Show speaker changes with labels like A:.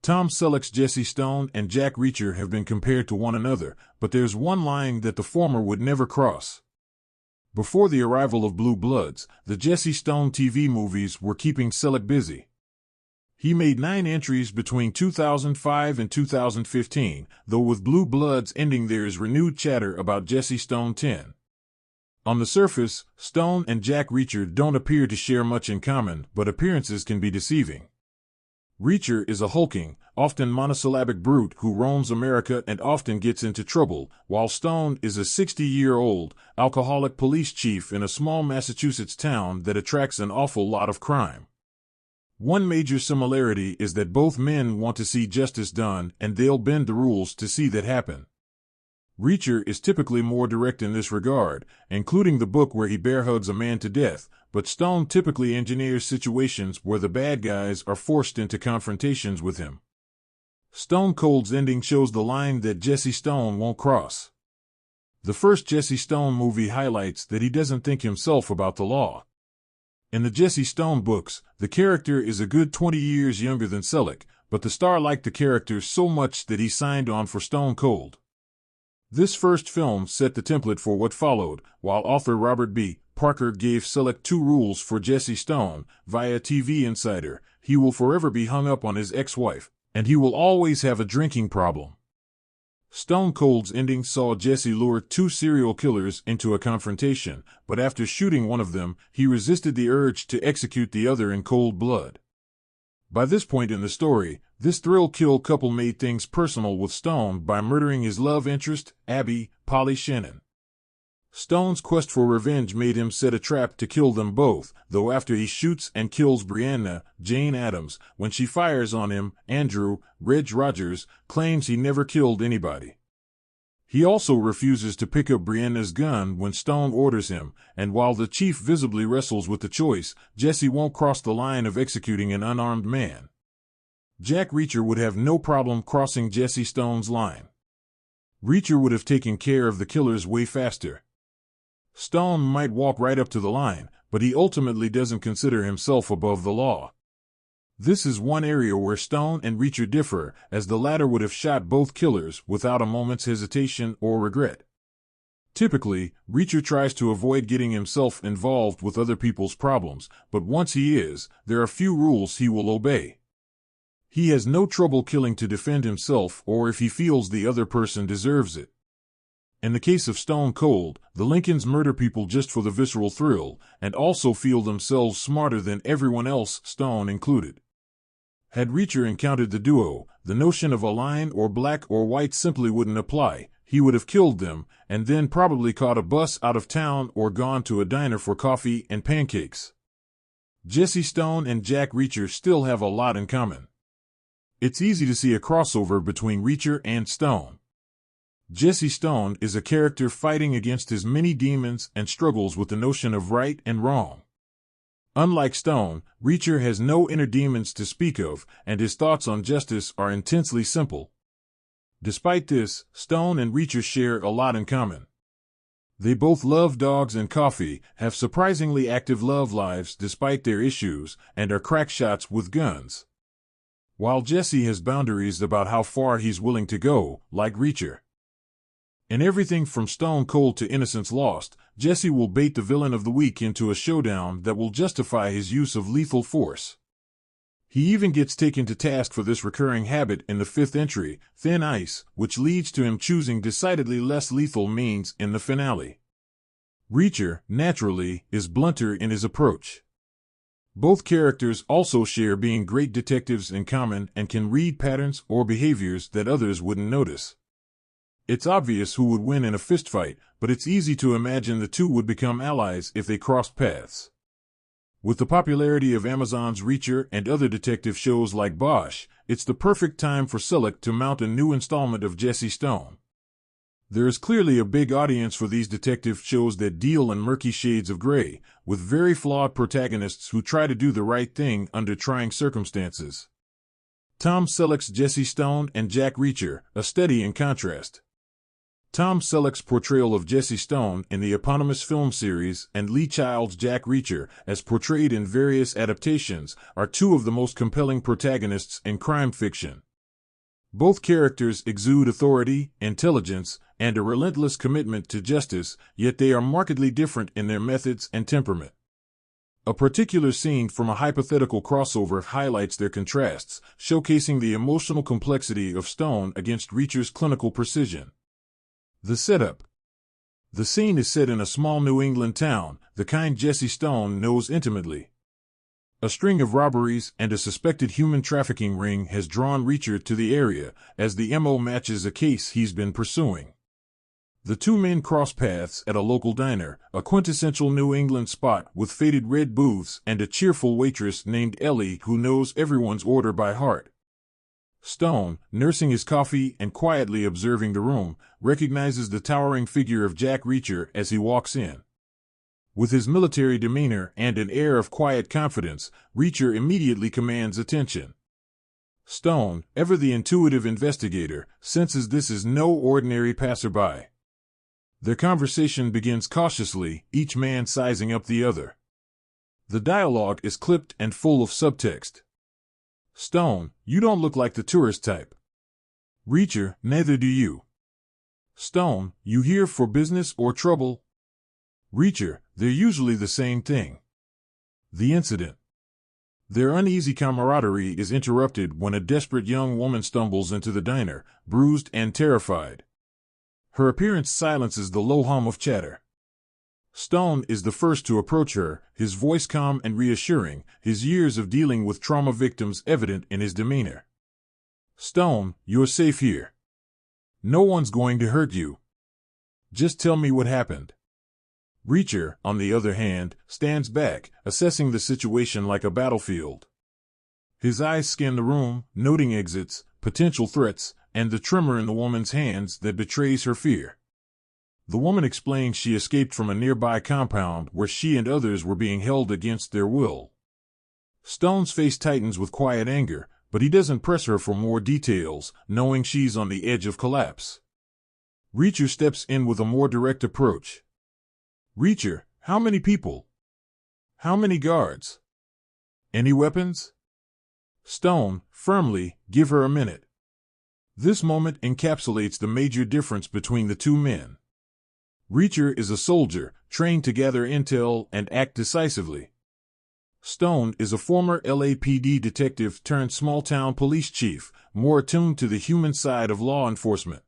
A: Tom Selleck's Jesse Stone and Jack Reacher have been compared to one another, but there's one line that the former would never cross. Before the arrival of Blue Bloods, the Jesse Stone TV movies were keeping Selleck busy. He made 9 entries between 2005 and 2015, though with Blue Bloods ending there is renewed chatter about Jesse Stone 10. On the surface, Stone and Jack Reacher don't appear to share much in common, but appearances can be deceiving. Reacher is a hulking, often monosyllabic brute who roams America and often gets into trouble, while Stone is a 60-year-old, alcoholic police chief in a small Massachusetts town that attracts an awful lot of crime. One major similarity is that both men want to see justice done, and they'll bend the rules to see that happen. Reacher is typically more direct in this regard, including the book where he bear hugs a man to death, but Stone typically engineers situations where the bad guys are forced into confrontations with him. Stone Cold's ending shows the line that Jesse Stone won't cross. The first Jesse Stone movie highlights that he doesn't think himself about the law. In the Jesse Stone books, the character is a good 20 years younger than Selleck, but the star liked the character so much that he signed on for Stone Cold. This first film set the template for what followed, while author Robert B. Parker gave Selleck 2 rules for Jesse Stone, via TV Insider: he will forever be hung up on his ex-wife, and he will always have a drinking problem. Stone Cold's ending saw Jesse lure 2 serial killers into a confrontation, but after shooting one of them, he resisted the urge to execute the other in cold blood. By this point in the story, this thrill-kill couple made things personal with Stone by murdering his love interest, Abby, Polly Shannon. Stone's quest for revenge made him set a trap to kill them both, though after he shoots and kills Brianna, Jane Addams, when she fires on him, Andrew, Reg Rogers, claims he never killed anybody. He also refuses to pick up Brianna's gun when Stone orders him, and while the chief visibly wrestles with the choice, Jesse won't cross the line of executing an unarmed man. Jack Reacher would have no problem crossing Jesse Stone's line. Reacher would have taken care of the killers way faster. Stone might walk right up to the line, but he ultimately doesn't consider himself above the law. This is one area where Stone and Reacher differ, as the latter would have shot both killers without a moment's hesitation or regret. Typically, Reacher tries to avoid getting himself involved with other people's problems, but once he is, there are few rules he will obey. He has no trouble killing to defend himself or if he feels the other person deserves it. In the case of Stone Cold, the Lincolns murder people just for the visceral thrill, and also feel themselves smarter than everyone else, Stone included. Had Reacher encountered the duo, the notion of a line or black or white simply wouldn't apply. He would have killed them, and then probably caught a bus out of town or gone to a diner for coffee and pancakes. Jesse Stone and Jack Reacher still have a lot in common. It's easy to see a crossover between Reacher and Stone. Jesse Stone is a character fighting against his many demons and struggles with the notion of right and wrong. Unlike Stone, Reacher has no inner demons to speak of, and his thoughts on justice are intensely simple. Despite this, Stone and Reacher share a lot in common. They both love dogs and coffee, have surprisingly active love lives despite their issues, and are crack shots with guns. While Jesse has boundaries about how far he's willing to go, like Reacher. In everything from Stone Cold to Innocence Lost, Jesse will bait the villain of the week into a showdown that will justify his use of lethal force. He even gets taken to task for this recurring habit in the 5th entry, Thin Ice, which leads to him choosing decidedly less lethal means in the finale. Reacher, naturally, is blunter in his approach. Both characters also share being great detectives in common and can read patterns or behaviors that others wouldn't notice. It's obvious who would win in a fistfight, but it's easy to imagine the two would become allies if they crossed paths. With the popularity of Amazon's Reacher and other detective shows like Bosch, it's the perfect time for Selleck to mount a new installment of Jesse Stone. There is clearly a big audience for these detective shows that deal in murky shades of gray, with very flawed protagonists who try to do the right thing under trying circumstances. Tom Selleck's Jesse Stone and Jack Reacher, a study in contrast. Tom Selleck's portrayal of Jesse Stone in the eponymous film series and Lee Child's Jack Reacher, as portrayed in various adaptations, are two of the most compelling protagonists in crime fiction. Both characters exude authority, intelligence, and a relentless commitment to justice, yet they are markedly different in their methods and temperament. A particular scene from a hypothetical crossover highlights their contrasts, showcasing the emotional complexity of Stone against Reacher's clinical precision. The setup. The scene is set in a small New England town, the kind Jesse Stone knows intimately. A string of robberies and a suspected human trafficking ring has drawn Reacher to the area, as the MO matches a case he's been pursuing. The two men cross paths at a local diner, a quintessential New England spot with faded red booths and a cheerful waitress named Ellie who knows everyone's order by heart. Stone, nursing his coffee and quietly observing the room, recognizes the towering figure of Jack Reacher as he walks in. With his military demeanor and an air of quiet confidence, Reacher immediately commands attention. Stone, ever the intuitive investigator, senses this is no ordinary passerby. Their conversation begins cautiously, each man sizing up the other. The dialogue is clipped and full of subtext. Stone, you don't look like the tourist type. Reacher, neither do you. Stone, you here for business or trouble? Reacher, they're usually the same thing. The incident. Their uneasy camaraderie is interrupted when a desperate young woman stumbles into the diner, bruised and terrified. Her appearance silences the low hum of chatter. Stone is the first to approach her, his voice calm and reassuring, his years of dealing with trauma victims evident in his demeanor. Stone, you're safe here. No one's going to hurt you. Just tell me what happened. Reacher, on the other hand, stands back, assessing the situation like a battlefield. His eyes scan the room, noting exits, potential threats, and the tremor in the woman's hands that betrays her fear. The woman explains she escaped from a nearby compound where she and others were being held against their will. Stone's face tightens with quiet anger, but he doesn't press her for more details, knowing she's on the edge of collapse. Reacher steps in with a more direct approach. Reacher, how many people? How many guards? Any weapons? Stone, firmly, give her a minute. This moment encapsulates the major difference between the two men. Reacher is a soldier, trained to gather intel and act decisively. Stone is a former LAPD detective turned small-town police chief, more attuned to the human side of law enforcement.